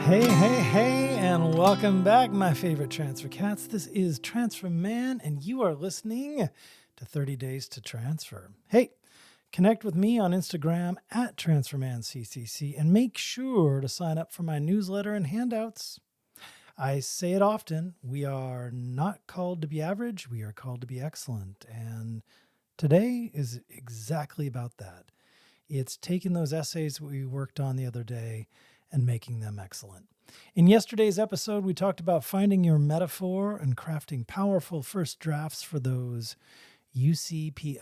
Hey, and welcome back, my favorite transfer cats. This is TransferMan, and you are listening to 30 Days to Transfer. Hey, connect with me on Instagram at TransferManCCC, and make sure to sign up for my newsletter and handouts. I say it often, we are not called to be average, we are called to be excellent, and today is exactly about that. It's taking those essays we worked on the other day and making them excellent. In yesterday's episode, we talked about finding your metaphor and crafting powerful first drafts for those UCPIQs.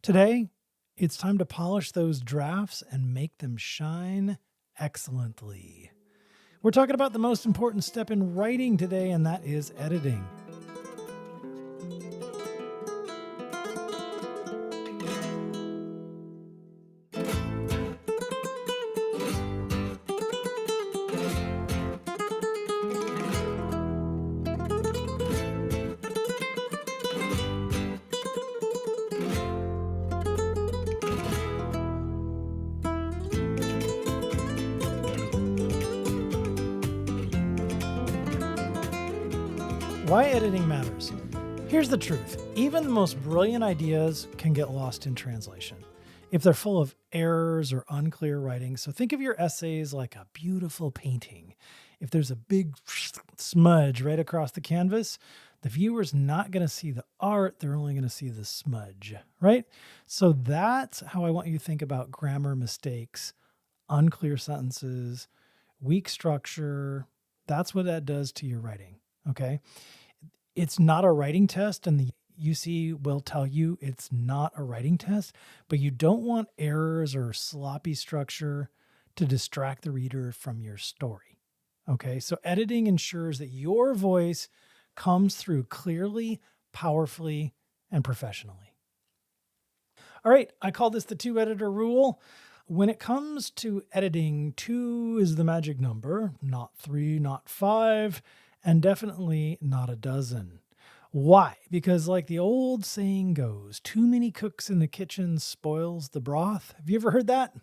Today, it's time to polish those drafts and make them shine excellently. We're talking about the most important step in writing today, and that is editing. Why editing matters. Here's the truth. Even the most brilliant ideas can get lost in translation if they're full of errors or unclear writing. So think of your essays like a beautiful painting. If there's a big smudge right across the canvas, the viewer's not going to see the art. They're only going to see the smudge, right? So that's how I want you to think about grammar mistakes, unclear sentences, weak structure. That's what that does to your writing. Okay. It's not a writing test, and the UC will tell you it's not a writing test, but you don't want errors or sloppy structure to distract the reader from your story. Okay. So editing ensures that your voice comes through clearly, powerfully, and professionally. All right. I call this the 2-editor rule. When it comes to editing, 2 is the magic number, not 3, not 5. And definitely not a dozen. Why? Because like the old saying goes, too many cooks in the kitchen spoils the broth. Have you ever heard that?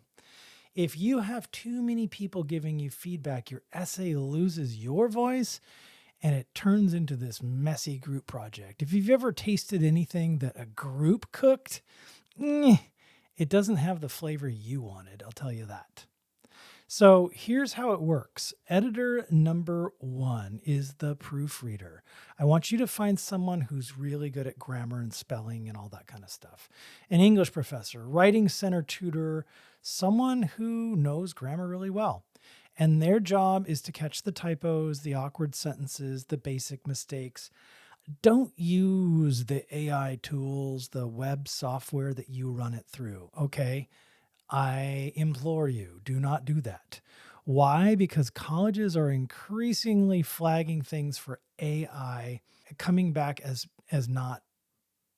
If you have too many people giving you feedback, your essay loses your voice and it turns into this messy group project. If you've ever tasted anything that a group cooked, it doesn't have the flavor you wanted, I'll tell you that. So here's how it works. Editor number 1 is the proofreader. I want you to find someone who's really good at grammar and spelling and all that kind of stuff. An English professor, writing center tutor, someone who knows grammar really well. And their job is to catch the typos, the awkward sentences, the basic mistakes. Don't use the AI tools, the web software that you run it through, okay? I implore you, do not do that. Why? Because colleges are increasingly flagging things for AI coming back as not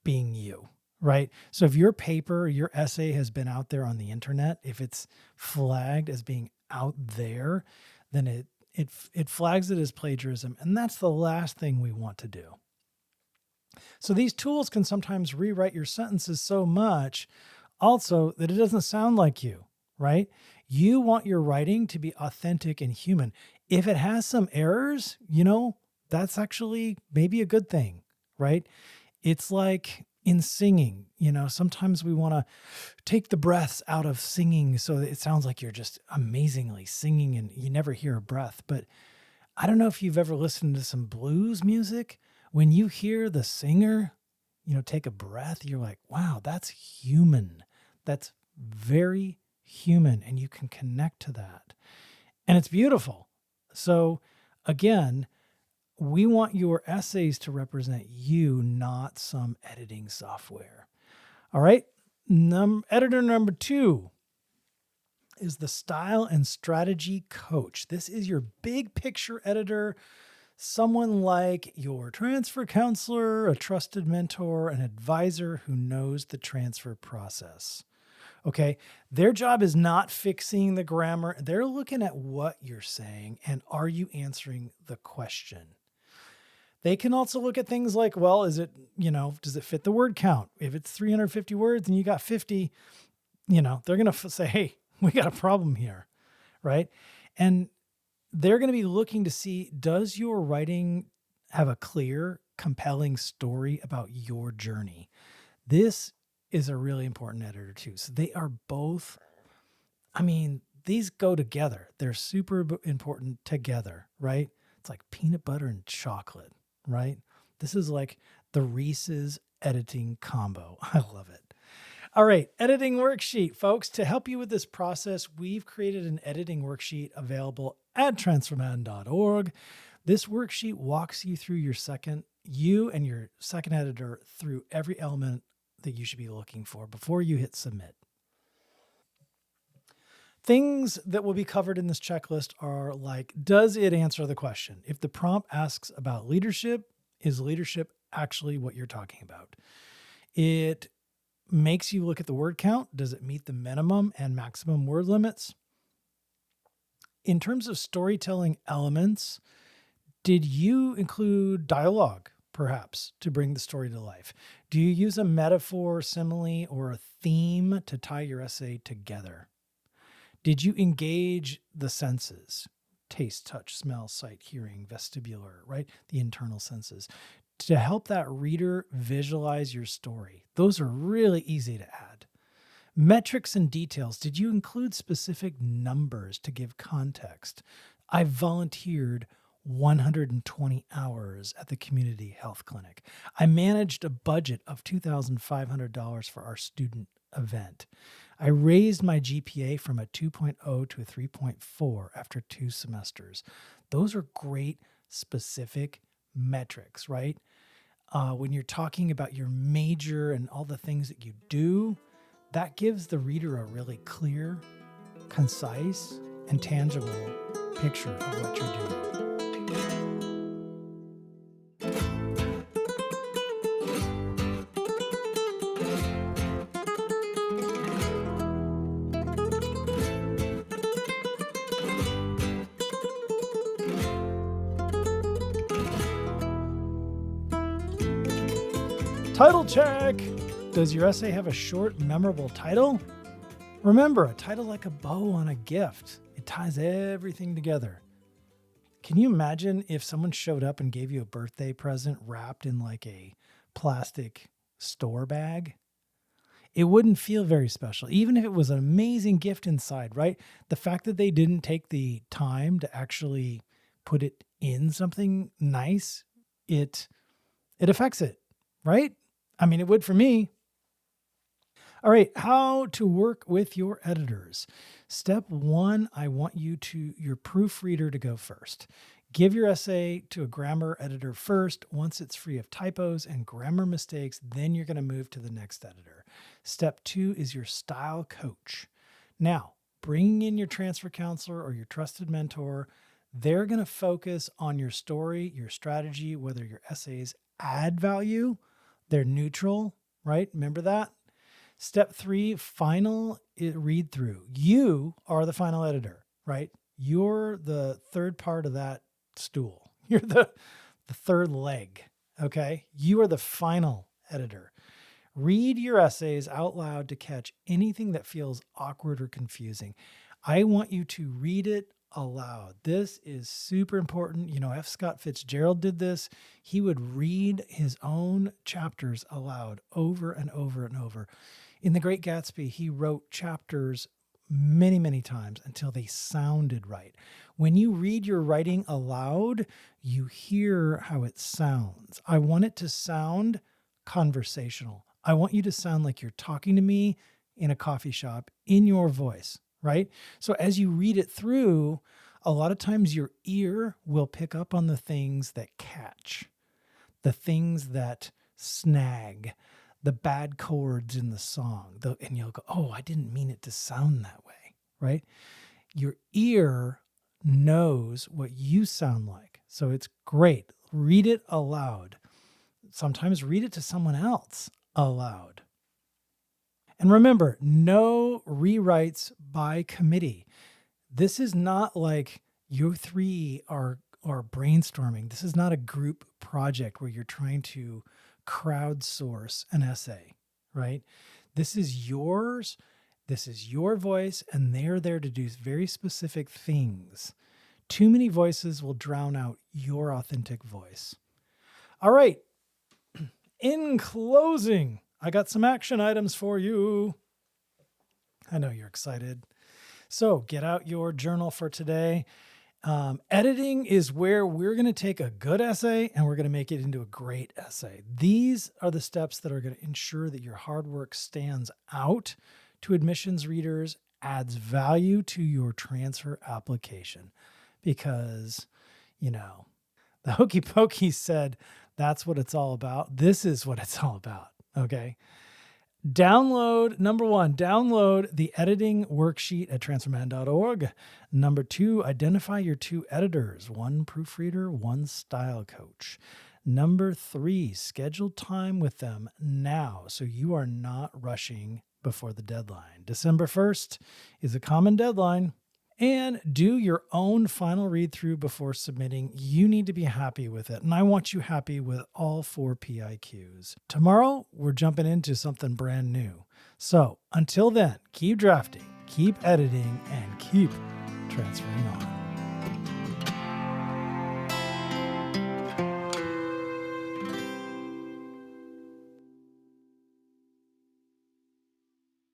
being you, right? So if your paper, your essay has been out there on the internet, if it's flagged as being out there, then it flags it as plagiarism, and that's the last thing we want to do. So these tools can sometimes rewrite your sentences so much also that it doesn't sound like you, right? You want your writing to be authentic and human. If it has some errors, that's actually maybe a good thing, right? It's like in singing, sometimes we want to take the breaths out of singing so that it sounds like you're just amazingly singing and you never hear a breath. But I don't know if you've ever listened to some blues music. When you hear the singer, take a breath, you're like, wow, that's human. That's very human, and you can connect to that. And it's beautiful. So again, we want your essays to represent you, not some editing software. All right. Editor number 2 is the style and strategy coach. This is your big picture editor, someone like your transfer counselor, a trusted mentor, an advisor who knows the transfer process. Okay. Their job is not fixing the grammar. They're looking at what you're saying and are you answering the question? They can also look at things like, well, is it, does it fit the word count? If it's 350 words and you got 50, they're going to say, hey, we got a problem here. Right. And they're going to be looking to see, does your writing have a clear, compelling story about your journey? This is a really important editor too. So they are both, these go together. They're super important together, right? It's like peanut butter and chocolate, right? This is like the Reese's editing combo. I love it. All right, editing worksheet, folks. To help you with this process, we've created an editing worksheet available at transferman.org. This worksheet walks you through you and your second editor through every element that you should be looking for before you hit submit. Things that will be covered in this checklist are like, does it answer the question? If the prompt asks about leadership, is leadership actually what you're talking about? It makes you look at the word count. Does it meet the minimum and maximum word limits? In terms of storytelling elements, did you include dialogue, perhaps, to bring the story to life? Do you use a metaphor, simile, or a theme to tie your essay together? Did you engage the senses? Taste, touch, smell, sight, hearing, vestibular, right? The internal senses, to help that reader visualize your story. Those are really easy to add. Metrics and details. Did you include specific numbers to give context? I volunteered 120 hours at the community health clinic. I managed a budget of $2,500 for our student event. I raised my GPA from a 2.0 to a 3.4 after 2 semesters. Those are great specific metrics, right? When you're talking about your major and all the things that you do, that gives the reader a really clear, concise, and tangible picture of what you're doing. Title check. Does your essay have a short, memorable title? Remember, a title like a bow on a gift. It ties everything together. Can you imagine if someone showed up and gave you a birthday present wrapped in like a plastic store bag? It wouldn't feel very special, even if it was an amazing gift inside, right? The fact that they didn't take the time to actually put it in something nice, it affects it, right? It would for me. All right, how to work with your editors. Step 1, I want your proofreader to go first. Give your essay to a grammar editor first. Once it's free of typos and grammar mistakes, then you're going to move to the next editor. Step 2 is your style coach. Now, bringing in your transfer counselor or your trusted mentor, they're going to focus on your story, your strategy, whether your essays add value, they're neutral, right? Remember that? Step 3, final read through. You are the final editor, right? You're the third part of that stool. You're the third leg, okay? You are the final editor. Read your essays out loud to catch anything that feels awkward or confusing. I want you to read it aloud. This is super important. F. Scott Fitzgerald did this. He would read his own chapters aloud over and over and over. In The Great Gatsby, he wrote chapters many, many times until they sounded right. When you read your writing aloud, you hear how it sounds. I want it to sound conversational. I want you to sound like you're talking to me in a coffee shop in your voice, right? So as you read it through, a lot of times your ear will pick up on the things that catch, the things that snag, the bad chords in the song, and you'll go, oh, I didn't mean it to sound that way, right? Your ear knows what you sound like. So it's great. Read it aloud. Sometimes read it to someone else aloud. And remember, no rewrites by committee. This is not like you three are brainstorming. This is not a group project where you're trying to crowdsource an essay, right? This is yours. This is your voice, and they're there to do very specific things Too many voices will drown out your authentic voice. All right. In closing, I got some action items for you. I know you're excited. So get out your journal for today. Editing is where we're going to take a good essay and we're going to make it into a great essay. These are the steps that are going to ensure that your hard work stands out to admissions readers, adds value to your transfer application. Because, the hokey pokey said that's what it's all about. This is what it's all about. Okay. Number one, download the editing worksheet at transferman.org. Number two, identify your two editors, one proofreader, one style coach. Number three, schedule time with them now so you are not rushing before the deadline. December 1st is a common deadline. And do your own final read through before submitting. You need to be happy with it. And I want you happy with all 4 PIQs. Tomorrow, we're jumping into something brand new. So until then, keep drafting, keep editing, and keep transferring on.